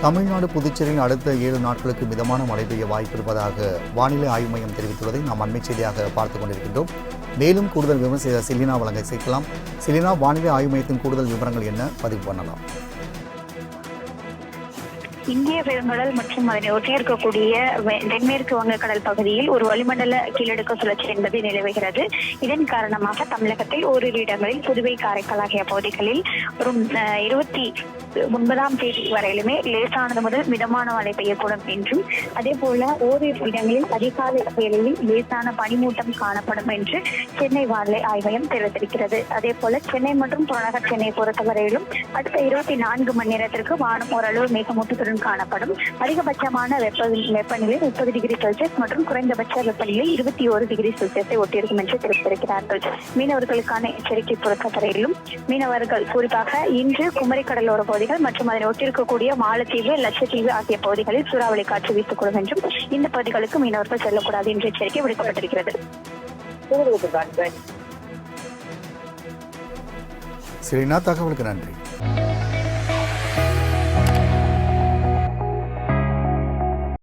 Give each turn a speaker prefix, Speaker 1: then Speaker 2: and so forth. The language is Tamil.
Speaker 1: தமிழ்நாடு புதுச்சேரியில் அடுத்த 7 நாட்களுக்கு மிதமான மழை பெய்ய வாய்ப்பு இருப்பதாக வானிலை ஆய்வு மையம் தெரிவித்துள்ளதை நாம் அண்மை செய்தியாக பார்த்துக் கொண்டிருக்கின்றோம். மேலும் கூடுதல் விவரம் செய்த செலினா வழங்க சேர்க்கலாம். செலினா, வானிலை ஆய்வு மையத்தின் கூடுதல் விவரங்கள் என்ன பதிவு பண்ணலாம்?
Speaker 2: இந்திய பெருங்கடல் மற்றும் அதனை ஒட்டி இருக்கக்கூடிய தென்மேற்கு வங்கக்கடல் பகுதியில் ஒரு வளிமண்டல கீழடுக்கு சுழற்சி என்பது நிலவுகிறது. இதன் காரணமாக தமிழகத்தில் ஓரிரு இடங்களில் புதுவை, காரைக்கால் ஆகிய பகுதிகளில் வரும் 29ஆம் தேதி வரையிலுமே லேசானது முதல் மிதமான மழை பெய்யக்கூடும் என்றும், அதே போல ஓரிரு இடங்களில் அதிகாலை வேளையில் லேசான பனிமூட்டம் காணப்படும் என்று சென்னை வானிலை ஆய்வு மையம் தெரிவித்திருக்கிறது. அதே போல சென்னை மற்றும் புறநகர் சென்னை பொறுத்தவரையிலும் அடுத்த 24 மணி நேரத்திற்கு வானம் ஓரளவு மேகமூட்டத்துடன் காணப்படும். அதிகபட்சமான வெப்பநிலை 30 டிகிரி செல்சியஸ் மற்றும் குறைந்தபட்ச வெப்பநிலை 21 டிகிரி செல்சியஸை ஒட்டியிருக்கும் என்று தெரிவித்திருக்கிறார்கள். மீனவர்களுக்கான எச்சரிக்கை பொறுத்தவரையிலும் மீனவர்கள் குறிப்பாக இன்று குமரி கடலோர பகுதிகள் மற்றும் அதனை ஒட்டியிருக்கக்கூடிய மாலத்தீவு, லட்சத்தீவு ஆகிய பகுதிகளில் சூறாவளி காற்று வீசக்கூடும் என்றும் இந்த பகுதிகளுக்கு மீனவர்கள் செல்லக்கூடாது என்ற எச்சரிக்கை விடுக்கப்பட்டிருக்கிறது.
Speaker 1: செலினா, தகவலுக்கு நன்றி.